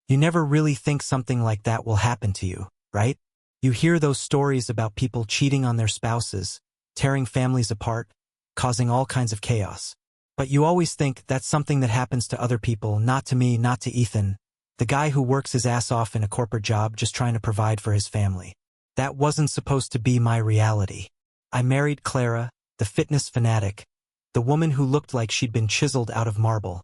You never really think something like that will happen to you, right? You hear those stories about people cheating on their spouses, tearing families apart, causing all kinds of chaos. But you always think that's something that happens to other people, not to me, not to Ethan, the guy who works his ass off in a corporate job just trying to provide for his family. That wasn't supposed to be my reality. I married Clara, the fitness fanatic, the woman who looked like she'd been chiseled out of marble,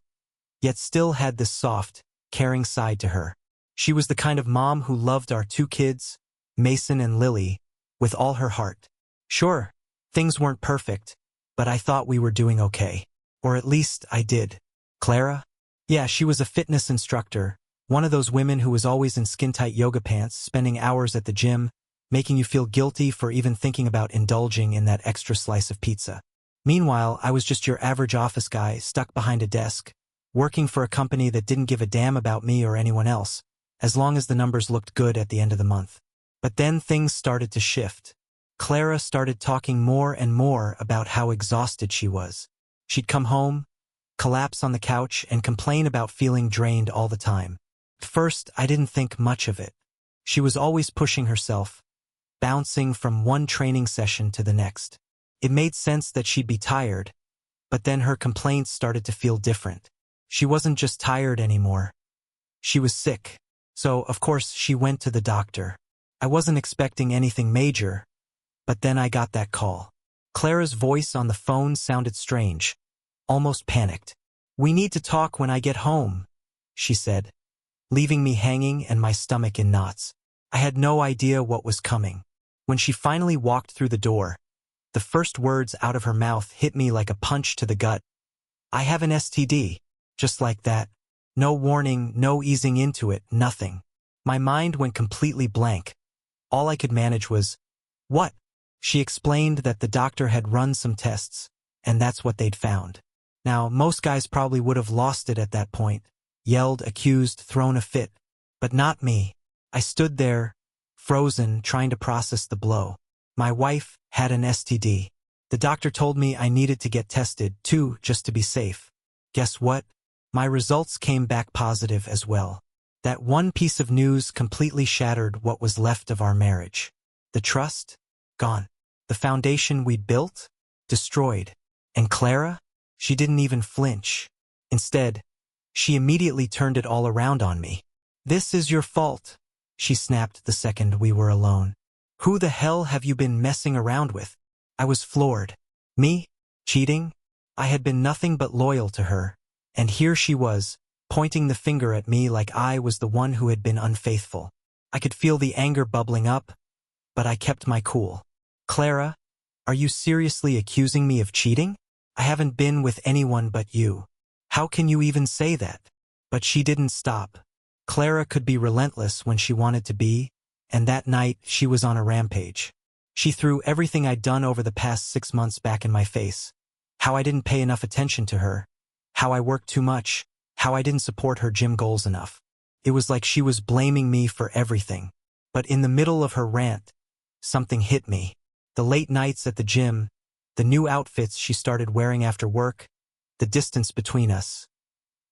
yet still had this soft, caring side to her. She was the kind of mom who loved our two kids, Mason and Lily, with all her heart. Sure, things weren't perfect, but I thought we were doing okay. Or at least I did. Clara? Yeah, she was a fitness instructor, one of those women who was always in skin-tight yoga pants, spending hours at the gym, making you feel guilty for even thinking about indulging in that extra slice of pizza. Meanwhile, I was just your average office guy stuck behind a desk, working for a company that didn't give a damn about me or anyone else, as long as the numbers looked good at the end of the month. But then things started to shift. Clara started talking more and more about how exhausted she was. She'd come home, collapse on the couch, and complain about feeling drained all the time. At first, I didn't think much of it. She was always pushing herself, bouncing from one training session to the next. It made sense that she'd be tired, but then her complaints started to feel different. She wasn't just tired anymore. She was sick. So, of course, she went to the doctor. I wasn't expecting anything major, but then I got that call. Clara's voice on the phone sounded strange, almost panicked. "We need to talk when I get home," she said, leaving me hanging and my stomach in knots. I had no idea what was coming. When she finally walked through the door, the first words out of her mouth hit me like a punch to the gut. "I have an STD." Just like that. No warning, no easing into it, nothing. My mind went completely blank. All I could manage was, "What?" She explained that the doctor had run some tests, and that's what they'd found. Now, most guys probably would have lost it at that point, yelled, accused, thrown a fit. But not me. I stood there, frozen, trying to process the blow. My wife had an STD. The doctor told me I needed to get tested, too, just to be safe. Guess what? My results came back positive as well. That one piece of news completely shattered what was left of our marriage. The trust? Gone. The foundation we'd built? Destroyed. And Clara? She didn't even flinch. Instead, she immediately turned it all around on me. "This is your fault," she snapped the second we were alone. "Who the hell have you been messing around with?" I was floored. Me? Cheating? I had been nothing but loyal to her. And here she was, pointing the finger at me like I was the one who had been unfaithful. I could feel the anger bubbling up, but I kept my cool. "Clara, are you seriously accusing me of cheating? I haven't been with anyone but you. How can you even say that?" But she didn't stop. Clara could be relentless when she wanted to be, and that night she was on a rampage. She threw everything I'd done over the past 6 months back in my face. How I didn't pay enough attention to her. How I worked too much. How I didn't support her gym goals enough. It was like she was blaming me for everything. But in the middle of her rant, something hit me. The late nights at the gym, the new outfits she started wearing after work, the distance between us.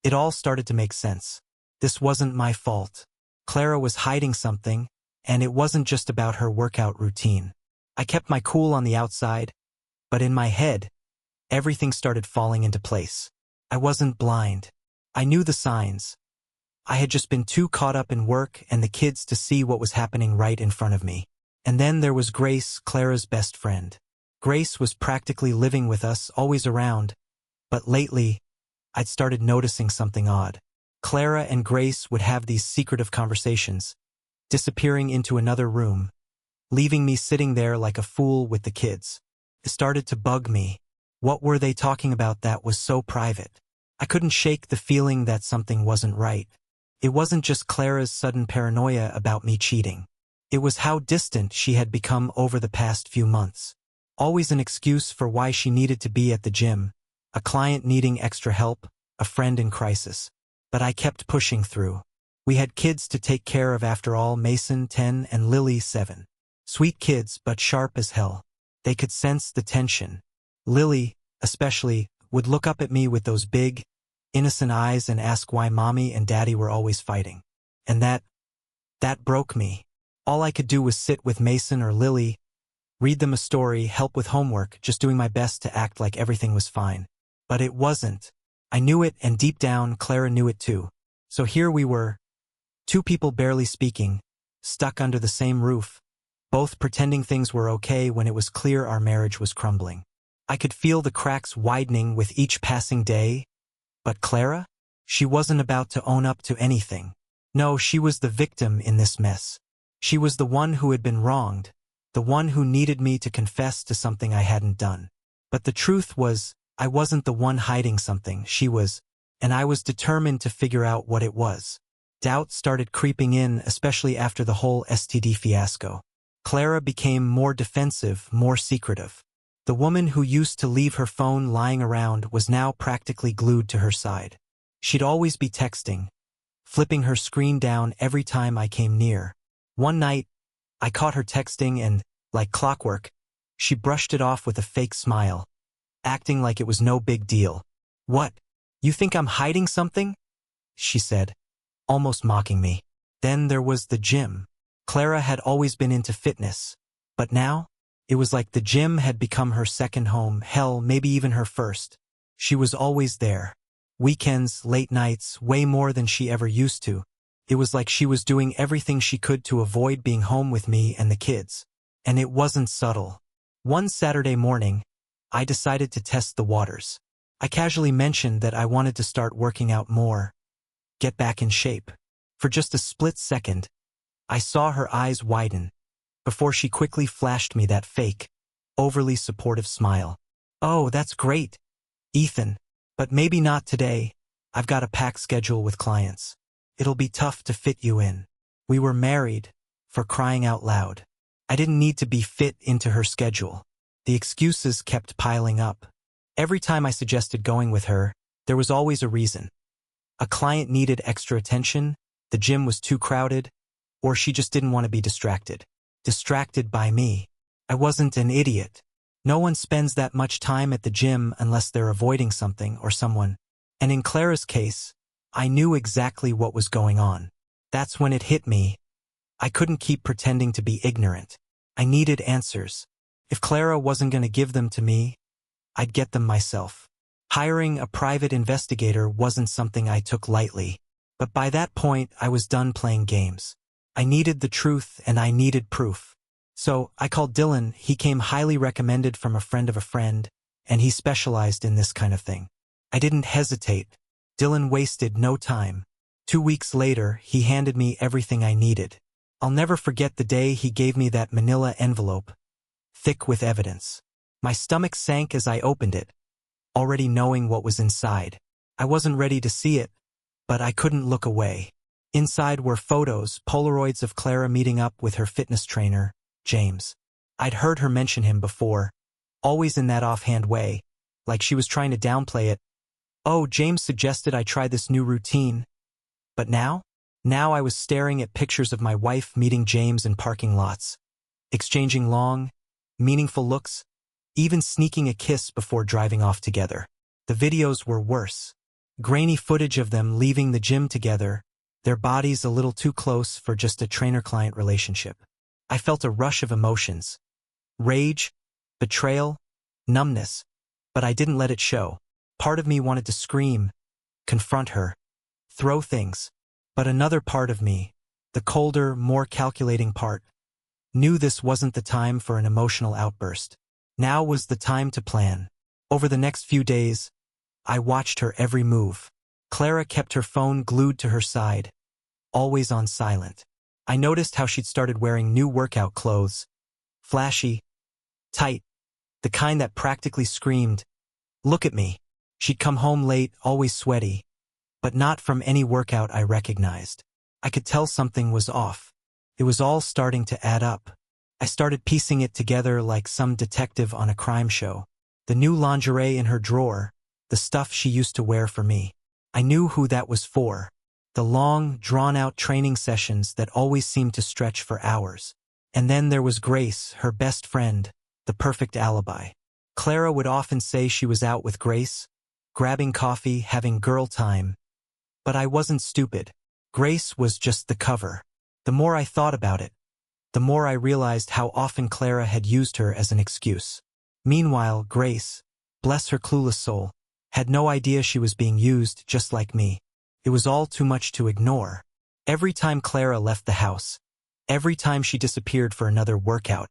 It all started to make sense. This wasn't my fault. Clara was hiding something, and it wasn't just about her workout routine. I kept my cool on the outside, but in my head, everything started falling into place. I wasn't blind. I knew the signs. I had just been too caught up in work and the kids to see what was happening right in front of me. And then there was Grace, Clara's best friend. Grace was practically living with us, always around, but lately, I'd started noticing something odd. Clara and Grace would have these secretive conversations, disappearing into another room, leaving me sitting there like a fool with the kids. It started to bug me. What were they talking about that was so private? I couldn't shake the feeling that something wasn't right. It wasn't just Clara's sudden paranoia about me cheating. It was how distant she had become over the past few months. Always an excuse for why she needed to be at the gym, a client needing extra help, a friend in crisis. But I kept pushing through. We had kids to take care of after all, Mason, 10, and Lily, 7. Sweet kids, but sharp as hell. They could sense the tension. Lily, especially, would look up at me with those big, innocent eyes and ask why mommy and daddy were always fighting. And that broke me. All I could do was sit with Mason or Lily, read them a story, help with homework, just doing my best to act like everything was fine. But it wasn't. I knew it, and deep down, Clara knew it too. So here we were, two people barely speaking, stuck under the same roof, both pretending things were okay when it was clear our marriage was crumbling. I could feel the cracks widening with each passing day, but Clara? She wasn't about to own up to anything. No, she was the victim in this mess. She was the one who had been wronged, the one who needed me to confess to something I hadn't done. But the truth was, I wasn't the one hiding something, she was, and I was determined to figure out what it was. Doubt started creeping in, especially after the whole STD fiasco. Clara became more defensive, more secretive. The woman who used to leave her phone lying around was now practically glued to her side. She'd always be texting, flipping her screen down every time I came near. One night, I caught her texting and, like clockwork, she brushed it off with a fake smile, acting like it was no big deal. "What? You think I'm hiding something?" she said, almost mocking me. Then there was the gym. Clara had always been into fitness, but now, it was like the gym had become her second home, hell, maybe even her first. She was always there. Weekends, late nights, way more than she ever used to. It was like she was doing everything she could to avoid being home with me and the kids. And it wasn't subtle. One Saturday morning, I decided to test the waters. I casually mentioned that I wanted to start working out more, get back in shape. For just a split second, I saw her eyes widen, before she quickly flashed me that fake, overly supportive smile. "Oh, that's great, Ethan. But maybe not today. I've got a packed schedule with clients. It'll be tough to fit you in." We were married, for crying out loud. I didn't need to be fit into her schedule. The excuses kept piling up. Every time I suggested going with her, there was always a reason. A client needed extra attention, the gym was too crowded, or she just didn't want to be distracted. Distracted by me. I wasn't an idiot. No one spends that much time at the gym unless they're avoiding something or someone. And in Clara's case, I knew exactly what was going on. That's when it hit me. I couldn't keep pretending to be ignorant. I needed answers. If Clara wasn't going to give them to me, I'd get them myself. Hiring a private investigator wasn't something I took lightly. But by that point, I was done playing games. I needed the truth and I needed proof. So I called Dylan. He came highly recommended from a friend of a friend, and he specialized in this kind of thing. I didn't hesitate. Dylan wasted no time. 2 weeks later, he handed me everything I needed. I'll never forget the day he gave me that manila envelope, thick with evidence. My stomach sank as I opened it, already knowing what was inside. I wasn't ready to see it, but I couldn't look away. Inside were photos, Polaroids of Clara meeting up with her fitness trainer, James. I'd heard her mention him before, always in that offhand way, like she was trying to downplay it. "Oh, James suggested I try this new routine." But now I was staring at pictures of my wife meeting James in parking lots, exchanging long, meaningful looks, even sneaking a kiss before driving off together. The videos were worse. Grainy footage of them leaving the gym together, their bodies a little too close for just a trainer-client relationship. I felt a rush of emotions. Rage, betrayal, numbness. But I didn't let it show. Part of me wanted to scream, confront her, throw things. But another part of me, the colder, more calculating part, knew this wasn't the time for an emotional outburst. Now was the time to plan. Over the next few days, I watched her every move. Clara kept her phone glued to her side, always on silent. I noticed how she'd started wearing new workout clothes. Flashy, tight, the kind that practically screamed, "Look at me." She'd come home late, always sweaty, but not from any workout I recognized. I could tell something was off. It was all starting to add up. I started piecing it together like some detective on a crime show. The new lingerie in her drawer, the stuff she used to wear for me. I knew who that was for. The long, drawn-out training sessions that always seemed to stretch for hours. And then there was Grace, her best friend, the perfect alibi. Clara would often say she was out with Grace, grabbing coffee, having girl time. But I wasn't stupid. Grace was just the cover. The more I thought about it, the more I realized how often Clara had used her as an excuse. Meanwhile, Grace, bless her clueless soul, had no idea she was being used just like me. It was all too much to ignore. Every time Clara left the house, every time she disappeared for another workout,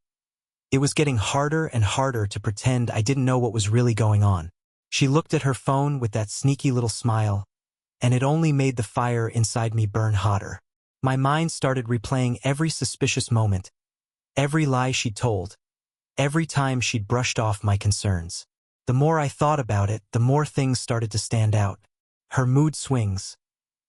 it was getting harder and harder to pretend I didn't know what was really going on. She looked at her phone with that sneaky little smile, and it only made the fire inside me burn hotter. My mind started replaying every suspicious moment, every lie she'd told, every time she'd brushed off my concerns. The more I thought about it, the more things started to stand out. Her mood swings.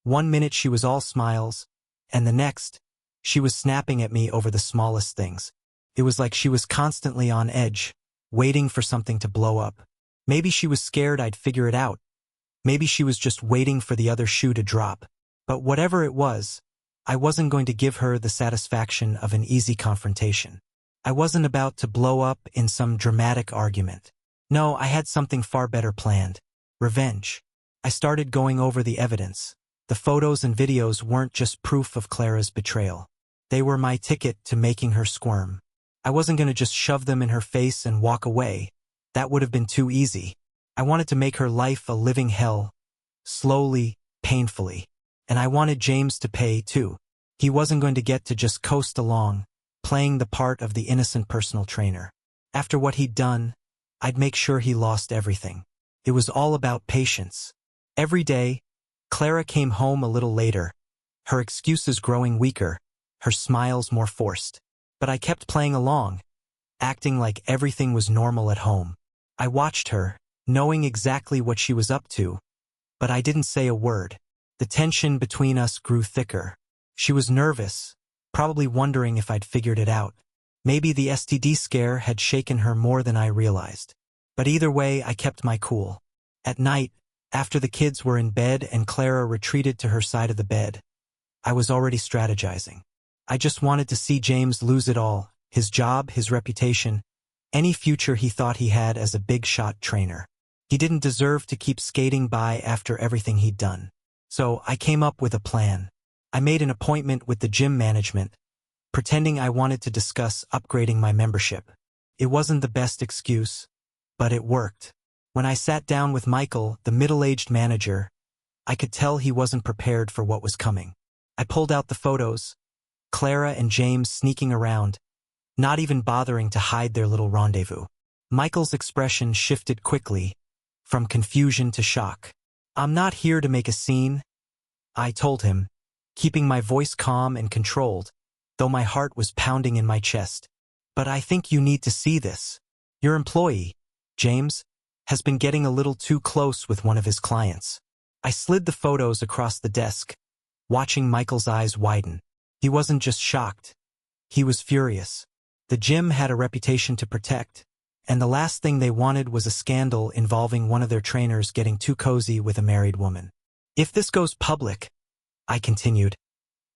One minute she was all smiles, and the next, she was snapping at me over the smallest things. It was like she was constantly on edge, waiting for something to blow up. Maybe she was scared I'd figure it out. Maybe she was just waiting for the other shoe to drop. But whatever it was, I wasn't going to give her the satisfaction of an easy confrontation. I wasn't about to blow up in some dramatic argument. No, I had something far better planned. Revenge. I started going over the evidence. The photos and videos weren't just proof of Clara's betrayal. They were my ticket to making her squirm. I wasn't going to just shove them in her face and walk away. That would have been too easy. I wanted to make her life a living hell, slowly, painfully. And I wanted James to pay, too. He wasn't going to get to just coast along, playing the part of the innocent personal trainer. After what he'd done, I'd make sure he lost everything. It was all about patience. Every day, Clara came home a little later, her excuses growing weaker, her smiles more forced. But I kept playing along, acting like everything was normal at home. I watched her, knowing exactly what she was up to, but I didn't say a word. The tension between us grew thicker. She was nervous, probably wondering if I'd figured it out. Maybe the STD scare had shaken her more than I realized. But either way, I kept my cool. At night, after the kids were in bed and Clara retreated to her side of the bed, I was already strategizing. I just wanted to see James lose it all, his job, his reputation, any future he thought he had as a big-shot trainer. He didn't deserve to keep skating by after everything he'd done. So I came up with a plan. I made an appointment with the gym management, pretending I wanted to discuss upgrading my membership. It wasn't the best excuse, but it worked. When I sat down with Michael, the middle-aged manager, I could tell he wasn't prepared for what was coming. I pulled out the photos, Clara and James sneaking around, not even bothering to hide their little rendezvous. Michael's expression shifted quickly, from confusion to shock. "I'm not here to make a scene," I told him, keeping my voice calm and controlled, though my heart was pounding in my chest. "But I think you need to see this. Your employee, James, has been getting a little too close with one of his clients." I slid the photos across the desk, watching Michael's eyes widen. He wasn't just shocked. He was furious. The gym had a reputation to protect, and the last thing they wanted was a scandal involving one of their trainers getting too cozy with a married woman. "If this goes public," I continued,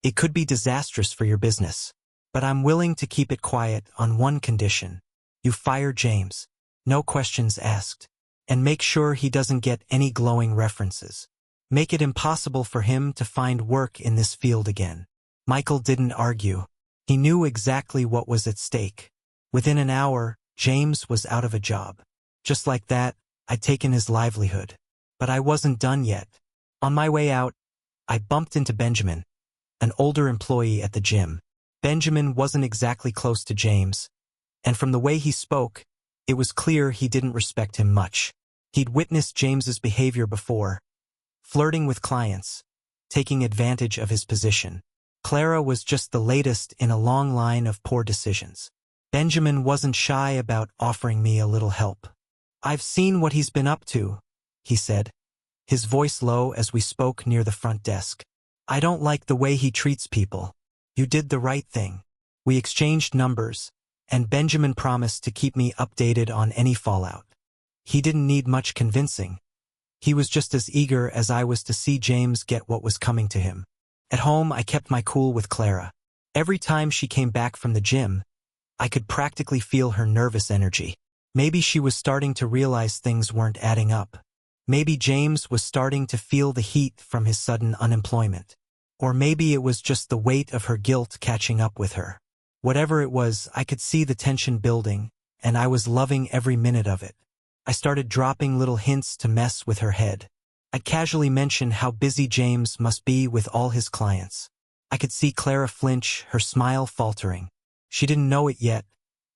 "it could be disastrous for your business. But I'm willing to keep it quiet on one condition. You fire James, no questions asked, and make sure he doesn't get any glowing references. Make it impossible for him to find work in this field again." Michael didn't argue. He knew exactly what was at stake. Within an hour, James was out of a job. Just like that, I'd taken his livelihood. But I wasn't done yet. On my way out, I bumped into Benjamin, an older employee at the gym. Benjamin wasn't exactly close to James, and from the way he spoke, it was clear he didn't respect him much. He'd witnessed James's behavior before, flirting with clients, taking advantage of his position. Clara was just the latest in a long line of poor decisions. Benjamin wasn't shy about offering me a little help. "I've seen what he's been up to," he said, his voice low as we spoke near the front desk. "I don't like the way he treats people. You did the right thing." We exchanged numbers, and Benjamin promised to keep me updated on any fallout. He didn't need much convincing. He was just as eager as I was to see James get what was coming to him. At home, I kept my cool with Clara. Every time she came back from the gym, I could practically feel her nervous energy. Maybe she was starting to realize things weren't adding up. Maybe James was starting to feel the heat from his sudden unemployment. Or maybe it was just the weight of her guilt catching up with her. Whatever it was, I could see the tension building, and I was loving every minute of it. I started dropping little hints to mess with her head. I'd casually mention how busy James must be with all his clients. I could see Clara flinch, her smile faltering. She didn't know it yet,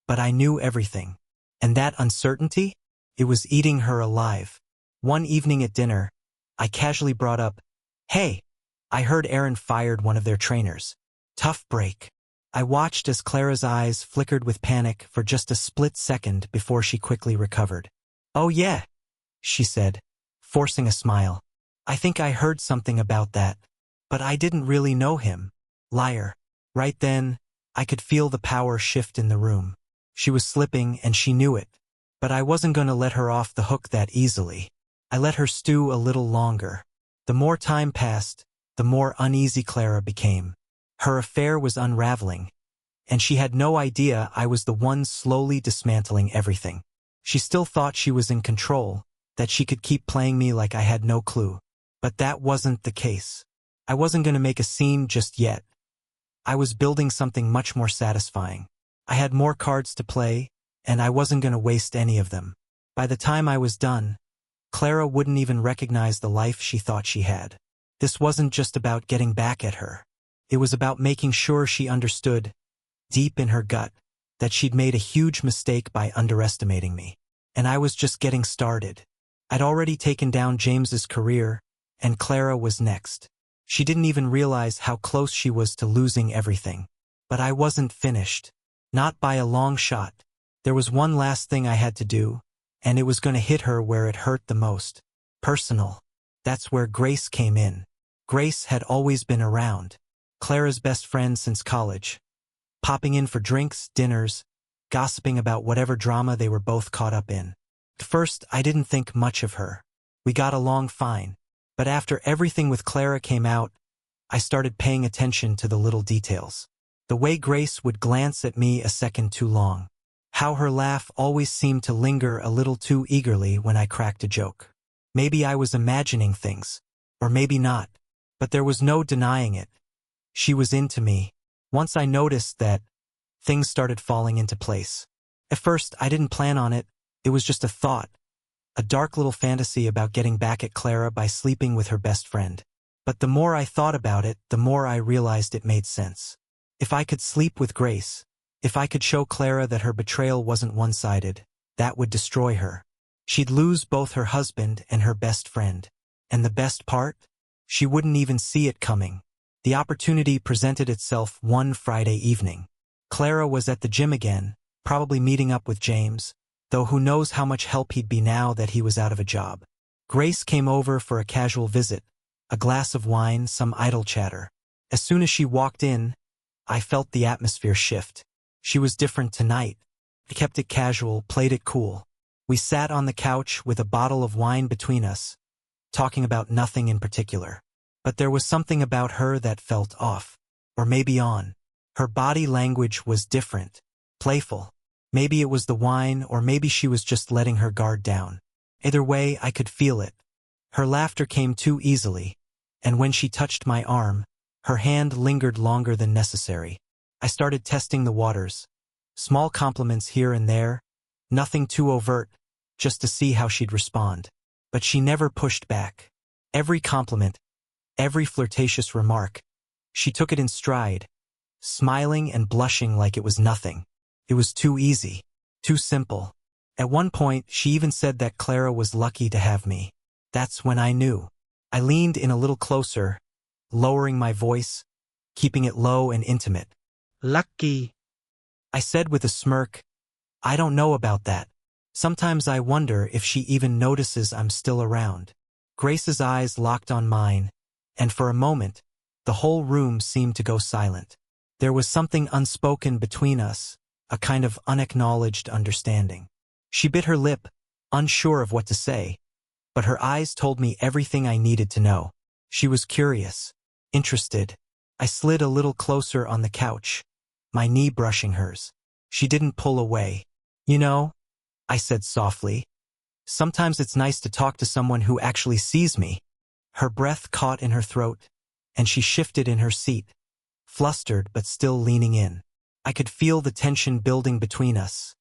but I knew everything. And that uncertainty? It was eating her alive. One evening at dinner, I casually brought up, "Hey, I heard Aaron fired one of their trainers. Tough break." I watched as Clara's eyes flickered with panic for just a split second before she quickly recovered. "Oh yeah," she said, forcing a smile. "I think I heard something about that. But I didn't really know him." Liar. Right then, I could feel the power shift in the room. She was slipping and she knew it. But I wasn't going to let her off the hook that easily. I let her stew a little longer. The more time passed, the more uneasy Clara became. Her affair was unraveling, and she had no idea I was the one slowly dismantling everything. She still thought she was in control, that she could keep playing me like I had no clue. But that wasn't the case. I wasn't going to make a scene just yet. I was building something much more satisfying. I had more cards to play, and I wasn't going to waste any of them. By the time I was done, Clara wouldn't even recognize the life she thought she had. This wasn't just about getting back at her. It was about making sure she understood, deep in her gut, that she'd made a huge mistake by underestimating me. And I was just getting started. I'd already taken down James's career, and Clara was next. She didn't even realize how close she was to losing everything. But I wasn't finished. Not by a long shot. There was one last thing I had to do, and it was going to hit her where it hurt the most. Personal. That's where Grace came in. Grace had always been around. Clara's best friend since college. Popping in for drinks, dinners, gossiping about whatever drama they were both caught up in. At first, I didn't think much of her. We got along fine. But after everything with Clara came out, I started paying attention to the little details. The way Grace would glance at me a second too long. How her laugh always seemed to linger a little too eagerly when I cracked a joke. Maybe I was imagining things. Or maybe not. But there was no denying it. She was into me. Once I noticed that, things started falling into place. At first, I didn't plan on it. It was just a thought. A dark little fantasy about getting back at Clara by sleeping with her best friend. But the more I thought about it, the more I realized it made sense. If I could sleep with Grace, if I could show Clara that her betrayal wasn't one-sided, that would destroy her. She'd lose both her husband and her best friend. And the best part? She wouldn't even see it coming. The opportunity presented itself one Friday evening. Clara was at the gym again, probably meeting up with James, though who knows how much help he'd be now that he was out of a job. Grace came over for a casual visit, a glass of wine, some idle chatter. As soon as she walked in, I felt the atmosphere shift. She was different tonight. I kept it casual, played it cool. We sat on the couch with a bottle of wine between us, talking about nothing in particular. But there was something about her that felt off, or maybe on. Her body language was different, playful. Maybe it was the wine, or maybe she was just letting her guard down. Either way, I could feel it. Her laughter came too easily, and when she touched my arm, her hand lingered longer than necessary. I started testing the waters. Small compliments here and there, nothing too overt, just to see how she'd respond. But she never pushed back. Every compliment, every flirtatious remark, she took it in stride, smiling and blushing like it was nothing. It was too easy, too simple. At one point, she even said that Clara was lucky to have me. That's when I knew. I leaned in a little closer, lowering my voice, keeping it low and intimate. "Lucky," I said with a smirk. "I don't know about that. Sometimes I wonder if she even notices I'm still around." Grace's eyes locked on mine, and for a moment, the whole room seemed to go silent. There was something unspoken between us, a kind of unacknowledged understanding. She bit her lip, unsure of what to say, but her eyes told me everything I needed to know. She was curious, interested. I slid a little closer on the couch, my knee brushing hers. She didn't pull away. "You know," I said softly, "sometimes it's nice to talk to someone who actually sees me." Her breath caught in her throat, and she shifted in her seat, flustered but still leaning in. I could feel the tension building between us,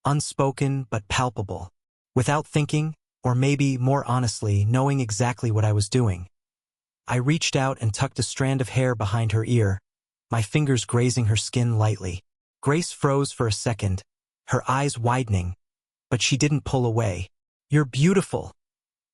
unspoken but palpable. Without thinking, or maybe more honestly, knowing exactly what I was doing, I reached out and tucked a strand of hair behind her ear, my fingers grazing her skin lightly. Grace froze for a second, her eyes widening, but she didn't pull away. "You're beautiful,"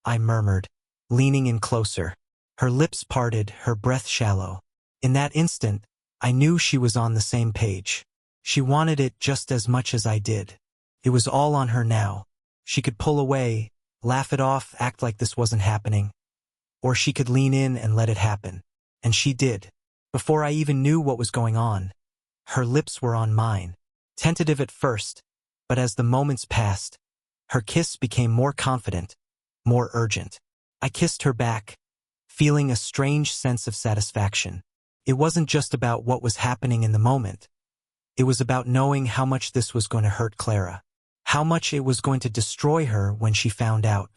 I murmured, leaning in closer. Her lips parted, her breath shallow. In that instant, I knew she was on the same page. She wanted it just as much as I did. It was all on her now. She could pull away, laugh it off, act like this wasn't happening. Or she could lean in and let it happen. And she did. Before I even knew what was going on, her lips were on mine. Tentative at first, but as the moments passed, her kiss became more confident, more urgent. I kissed her back, feeling a strange sense of satisfaction. It wasn't just about what was happening in the moment. It was about knowing how much this was going to hurt Clara, how much it was going to destroy her when she found out.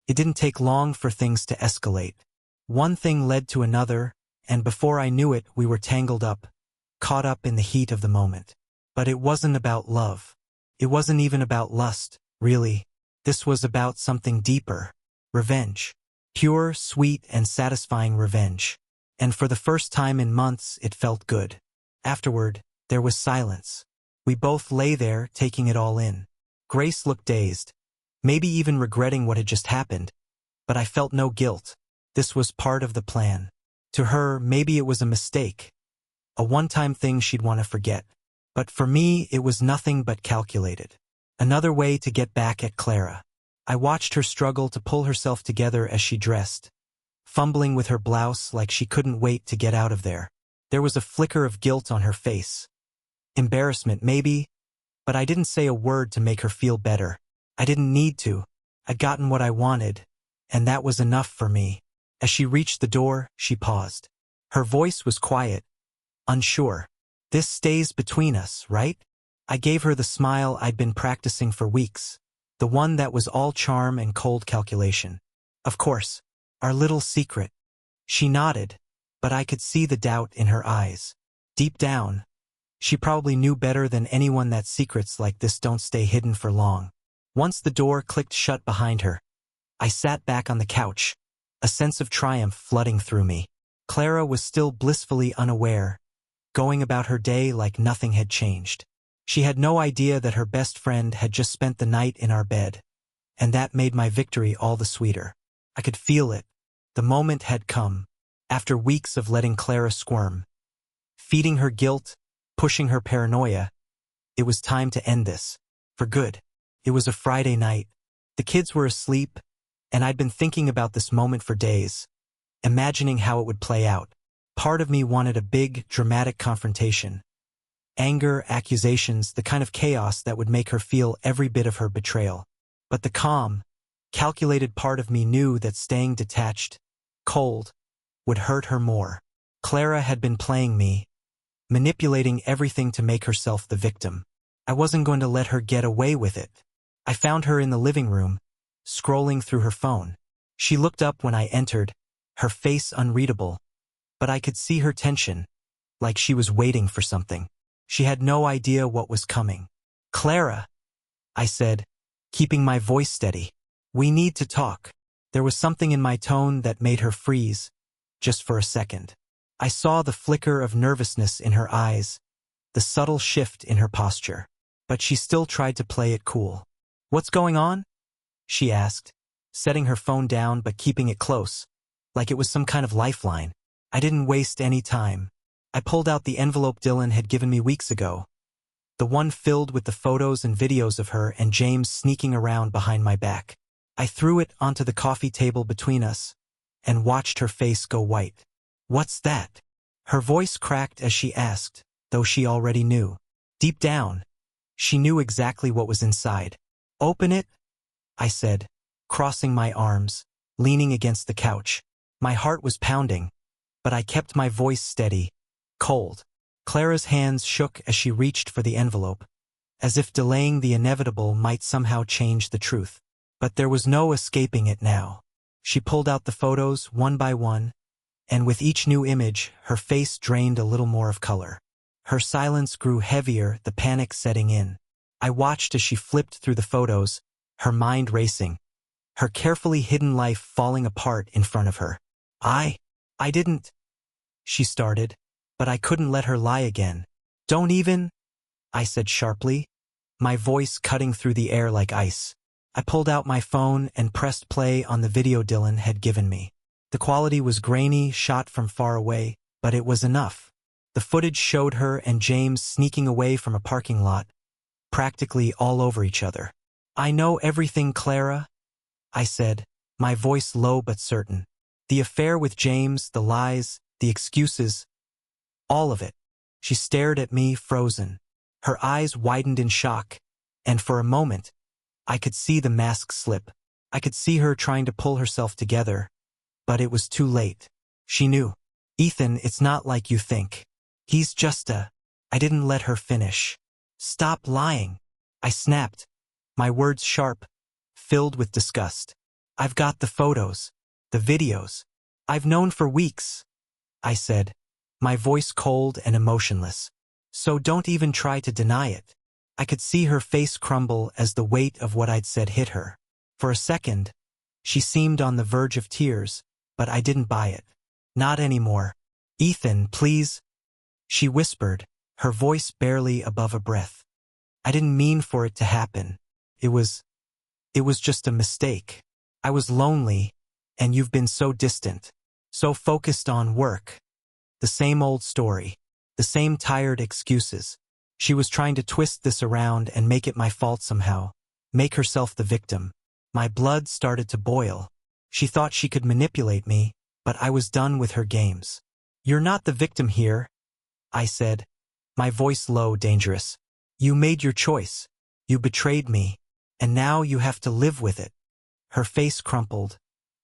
It didn't take long for things to escalate. One thing led to another, and before I knew it, we were tangled up, caught up in the heat of the moment. But it wasn't about love. It wasn't even about lust, really. This was about something deeper. Revenge. Pure, sweet, and satisfying revenge. And for the first time in months, it felt good. Afterward, there was silence. We both lay there, taking it all in. Grace looked dazed, maybe even regretting what had just happened. But I felt no guilt. This was part of the plan. To her, maybe it was a mistake, a one-time thing she'd want to forget. But for me, it was nothing but calculated. Another way to get back at Clara. I watched her struggle to pull herself together as she dressed, fumbling with her blouse like she couldn't wait to get out of there. There was a flicker of guilt on her face. Embarrassment, maybe, but I didn't say a word to make her feel better. I didn't need to. I'd gotten what I wanted, and that was enough for me. As she reached the door, she paused. Her voice was quiet, unsure. "This stays between us, right?" I gave her the smile I'd been practicing for weeks, the one that was all charm and cold calculation. "Of course. Our little secret." She nodded, but I could see the doubt in her eyes. Deep down, she probably knew better than anyone that secrets like this don't stay hidden for long. Once the door clicked shut behind her, I sat back on the couch, a sense of triumph flooding through me. Clara was still blissfully unaware, going about her day like nothing had changed. She had no idea that her best friend had just spent the night in our bed, and that made my victory all the sweeter. I could feel it. The moment had come. After weeks of letting Clara squirm, feeding her guilt, pushing her paranoia, it was time to end this. For good. It was a Friday night. The kids were asleep, and I'd been thinking about this moment for days, imagining how it would play out. Part of me wanted a big, dramatic confrontation. Anger, accusations, the kind of chaos that would make her feel every bit of her betrayal. But the calm, calculated part of me knew that staying detached, cold, would hurt her more. Clara had been playing me, manipulating everything to make herself the victim. I wasn't going to let her get away with it. I found her in the living room, scrolling through her phone. She looked up when I entered, her face unreadable, but I could see her tension, like she was waiting for something. She had no idea what was coming. "Clara," I said, keeping my voice steady. "We need to talk." There was something in my tone that made her freeze, just for a second. I saw the flicker of nervousness in her eyes, the subtle shift in her posture. But she still tried to play it cool. "What's going on?" she asked, setting her phone down but keeping it close, like it was some kind of lifeline. I didn't waste any time. I pulled out the envelope Dylan had given me weeks ago, the one filled with the photos and videos of her and James sneaking around behind my back. I threw it onto the coffee table between us and watched her face go white. "What's that?" Her voice cracked as she asked, though she already knew. Deep down, she knew exactly what was inside. "Open it," I said, crossing my arms, leaning against the couch. My heart was pounding, but I kept my voice steady, cold. Clara's hands shook as she reached for the envelope, as if delaying the inevitable might somehow change the truth. But there was no escaping it now. She pulled out the photos one by one, and with each new image, her face drained a little more of color. Her silence grew heavier, the panic setting in. I watched as she flipped through the photos, her mind racing, her carefully hidden life falling apart in front of her. I didn't, she started, but I couldn't let her lie again. Don't even, I said sharply, my voice cutting through the air like ice. I pulled out my phone and pressed play on the video Dylan had given me. The quality was grainy, shot from far away, but it was enough. The footage showed her and James sneaking away from a parking lot, practically all over each other. I know everything, Clara, I said, my voice low but certain. The affair with James, the lies, the excuses, all of it. She stared at me, frozen. Her eyes widened in shock, and for a moment, I could see the mask slip. I could see her trying to pull herself together, but it was too late. She knew. Ethan, it's not like you think. He's just a... I didn't let her finish. Stop lying, I snapped, my words sharp, filled with disgust. I've got the photos, the videos. I've known for weeks, I said, my voice cold and emotionless. So don't even try to deny it. I could see her face crumble as the weight of what I'd said hit her. For a second, she seemed on the verge of tears, but I didn't buy it. Not anymore. Ethan, please, she whispered, her voice barely above a breath. I didn't mean for it to happen. It was just a mistake. I was lonely, and you've been so distant, so focused on work. The same old story, the same tired excuses. She was trying to twist this around and make it my fault somehow, make herself the victim. My blood started to boil. She thought she could manipulate me, but I was done with her games. You're not the victim here, I said, my voice low, dangerous. You made your choice. You betrayed me, and now you have to live with it. Her face crumpled,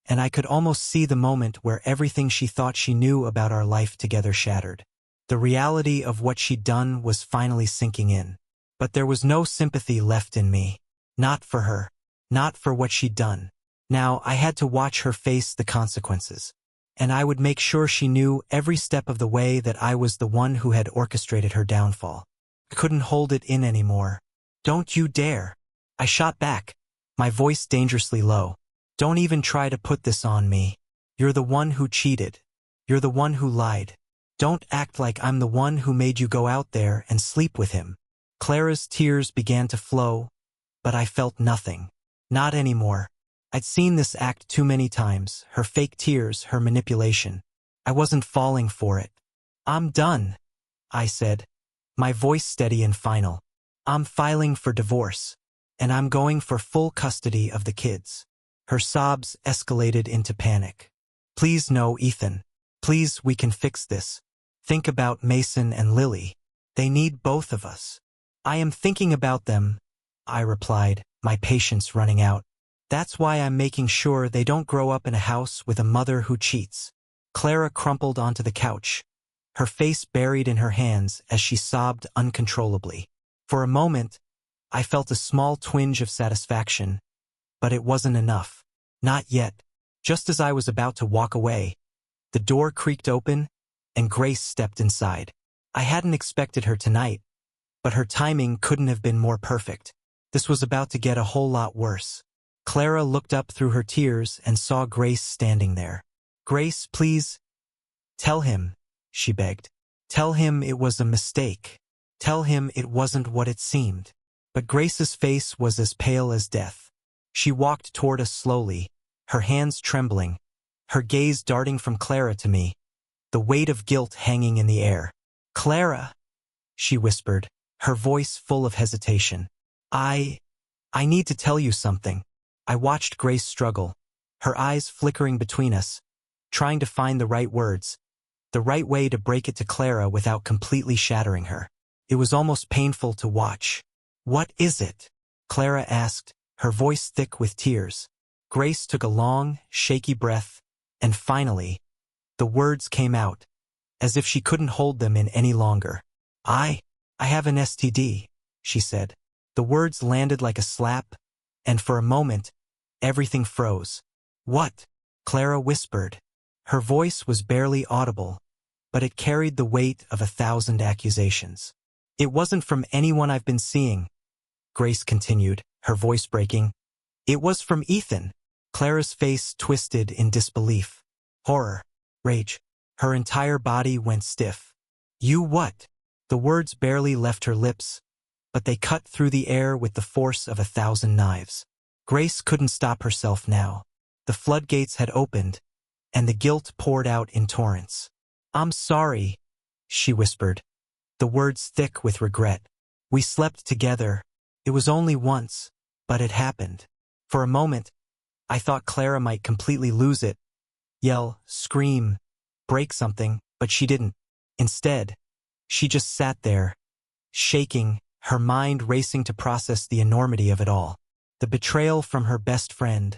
and I could almost see the moment where everything she thought she knew about our life together shattered. The reality of what she'd done was finally sinking in. But there was no sympathy left in me. Not for her. Not for what she'd done. Now I had to watch her face the consequences. And I would make sure she knew every step of the way that I was the one who had orchestrated her downfall. I couldn't hold it in anymore. Don't you dare. I shot back, my voice dangerously low. Don't even try to put this on me. You're the one who cheated. You're the one who lied. Don't act like I'm the one who made you go out there and sleep with him. Clara's tears began to flow, but I felt nothing. Not anymore. I'd seen this act too many times, her fake tears, her manipulation. I wasn't falling for it. I'm done, I said, my voice steady and final. I'm filing for divorce, and I'm going for full custody of the kids. Her sobs escalated into panic. Please no, Ethan. Please, we can fix this. Think about Mason and Lily. They need both of us. I am thinking about them, I replied, my patience running out. That's why I'm making sure they don't grow up in a house with a mother who cheats. Clara crumpled onto the couch, her face buried in her hands as she sobbed uncontrollably. For a moment, I felt a small twinge of satisfaction, but it wasn't enough. Not yet. Just as I was about to walk away, the door creaked open, and Grace stepped inside. I hadn't expected her tonight, but her timing couldn't have been more perfect. This was about to get a whole lot worse. Clara looked up through her tears and saw Grace standing there. Grace, please. Tell him, she begged. Tell him it was a mistake. Tell him it wasn't what it seemed. But Grace's face was as pale as death. She walked toward us slowly, her hands trembling, her gaze darting from Clara to me, the weight of guilt hanging in the air. Clara, she whispered, her voice full of hesitation. I need to tell you something. I watched Grace struggle, her eyes flickering between us, trying to find the right words, the right way to break it to Clara without completely shattering her. It was almost painful to watch. What is it? Clara asked, her voice thick with tears. Grace took a long, shaky breath, and finally, the words came out, as if she couldn't hold them in any longer. I have an STD, she said. The words landed like a slap, and for a moment, everything froze. What? Clara whispered, Her voice was barely audible, but it carried the weight of 1,000 accusations. It wasn't from anyone I've been seeing, Grace continued, her voice breaking. It was from Ethan. Clara's face twisted in disbelief. Horror. Rage. Her entire body went stiff. You what? The words barely left her lips, but they cut through the air with the force of 1,000 knives. Grace couldn't stop herself now. The floodgates had opened, and the guilt poured out in torrents. I'm sorry, she whispered, the words thick with regret. We slept together. It was only once, but it happened. For a moment, I thought Clara might completely lose it, yell, scream, break something, but she didn't. Instead, she just sat there, shaking, her mind racing to process the enormity of it all. The betrayal from her best friend,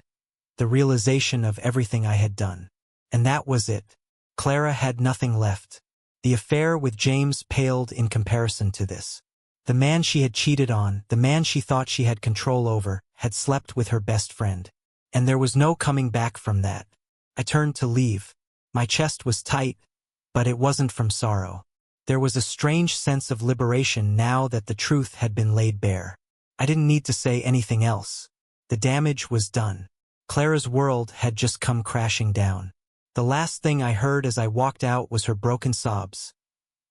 the realization of everything I had done. And that was it. Clara had nothing left. The affair with James paled in comparison to this. The man she had cheated on, the man she thought she had control over, had slept with her best friend. And there was no coming back from that. I turned to leave. My chest was tight, but it wasn't from sorrow. There was a strange sense of liberation now that the truth had been laid bare. I didn't need to say anything else. The damage was done. Clara's world had just come crashing down. The last thing I heard as I walked out was her broken sobs,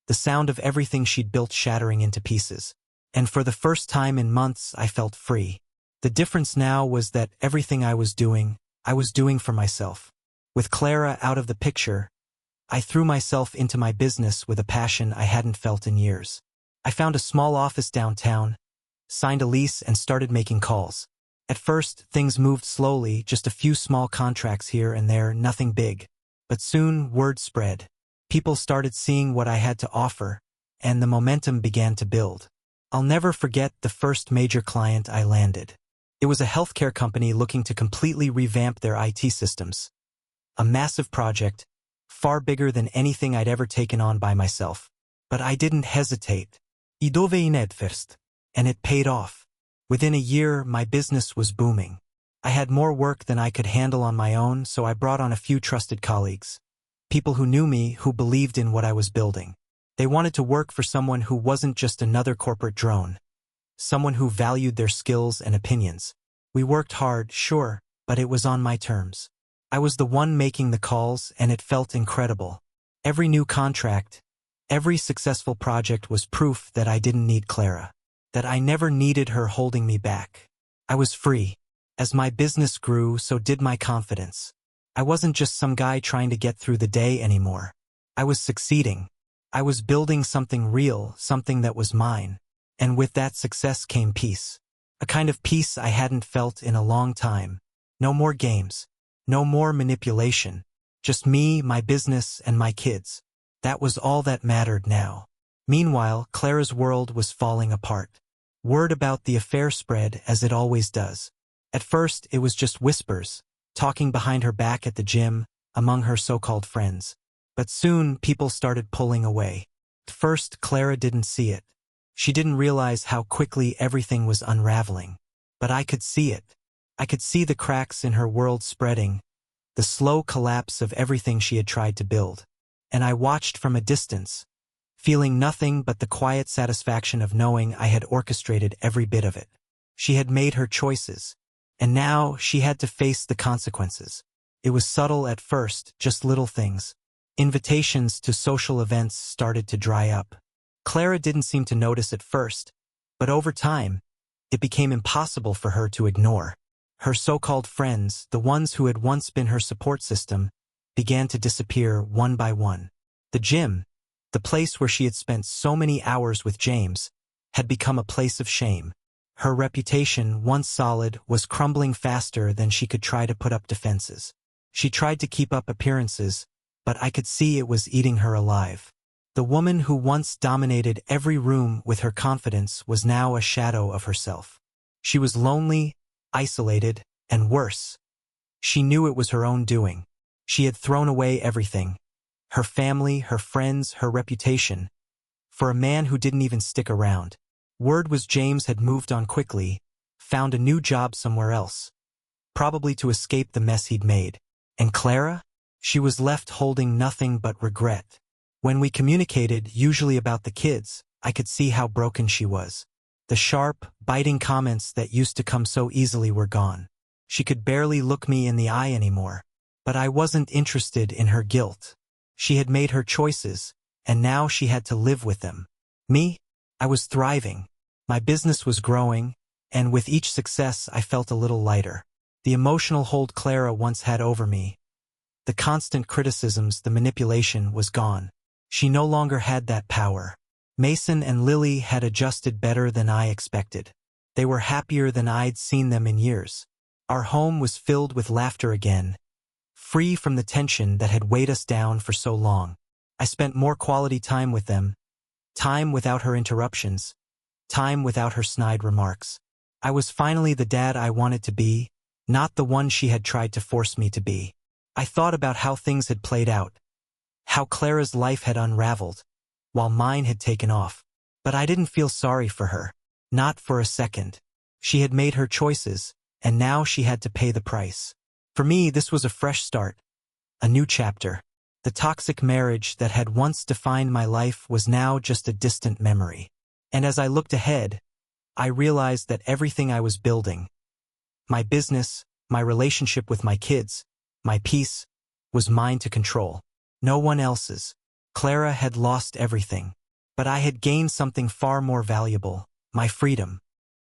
the sound of everything she'd built shattering into pieces. And for the first time in months, I felt free. The difference now was that everything I was doing for myself. With Clara out of the picture, I threw myself into my business with a passion I hadn't felt in years. I found a small office downtown, signed a lease, and started making calls. At first, things moved slowly, just a few small contracts here and there, nothing big. But soon, word spread. People started seeing what I had to offer, and the momentum began to build. I'll never forget the first major client I landed. It was a healthcare company looking to completely revamp their IT systems. A massive project, far bigger than anything I'd ever taken on by myself. But I didn't hesitate. I dove in head first. And it paid off. Within a year, my business was booming. I had more work than I could handle on my own, so I brought on a few trusted colleagues. People who knew me, who believed in what I was building. They wanted to work for someone who wasn't just another corporate drone. Someone who valued their skills and opinions. We worked hard, sure, but it was on my terms. I was the one making the calls, and it felt incredible. Every new contract, every successful project was proof that I didn't need Clara. That I never needed her holding me back. I was free. As my business grew, so did my confidence. I wasn't just some guy trying to get through the day anymore. I was succeeding. I was building something real, something that was mine. And with that success came peace. A kind of peace I hadn't felt in a long time. No more games. No more manipulation. Just me, my business, and my kids. That was all that mattered now. Meanwhile, Clara's world was falling apart. Word about the affair spread, as it always does. At first, it was just whispers, talking behind her back at the gym, among her so-called friends. But soon, people started pulling away. At first, Clara didn't see it. She didn't realize how quickly everything was unraveling. But I could see it. I could see the cracks in her world spreading, the slow collapse of everything she had tried to build. And I watched from a distance, feeling nothing but the quiet satisfaction of knowing I had orchestrated every bit of it. She had made her choices, and now she had to face the consequences. It was subtle at first, just little things. Invitations to social events started to dry up. Clara didn't seem to notice at first, but over time, it became impossible for her to ignore. Her so-called friends, the ones who had once been her support system, began to disappear one by one. The gym, the place where she had spent so many hours with James, had become a place of shame. Her reputation, once solid, was crumbling faster than she could try to put up defenses. She tried to keep up appearances, but I could see it was eating her alive. The woman who once dominated every room with her confidence was now a shadow of herself. She was lonely, isolated, and worse. She knew it was her own doing. She had thrown away everything. Her family, her friends, her reputation. For a man who didn't even stick around. Word was James had moved on quickly, found a new job somewhere else. Probably to escape the mess he'd made. And Clara? She was left holding nothing but regret. When we communicated, usually about the kids, I could see how broken she was. The sharp, biting comments that used to come so easily were gone. She could barely look me in the eye anymore. But I wasn't interested in her guilt. She had made her choices, and now she had to live with them. Me? I was thriving. My business was growing, and with each success I felt a little lighter. The emotional hold Clara once had over me, the constant criticisms, the manipulation, was gone. She no longer had that power. Mason and Lily had adjusted better than I expected. They were happier than I'd seen them in years. Our home was filled with laughter again, free from the tension that had weighed us down for so long. I spent more quality time with them, time without her interruptions, time without her snide remarks. I was finally the dad I wanted to be, not the one she had tried to force me to be. I thought about how things had played out, how Clara's life had unraveled, while mine had taken off. But I didn't feel sorry for her, not for a second. She had made her choices, and now she had to pay the price. For me, this was a fresh start, a new chapter. The toxic marriage that had once defined my life was now just a distant memory. And as I looked ahead, I realized that everything I was building, my business, my relationship with my kids, my peace, was mine to control. No one else's. Clara had lost everything. But I had gained something far more valuable, my freedom.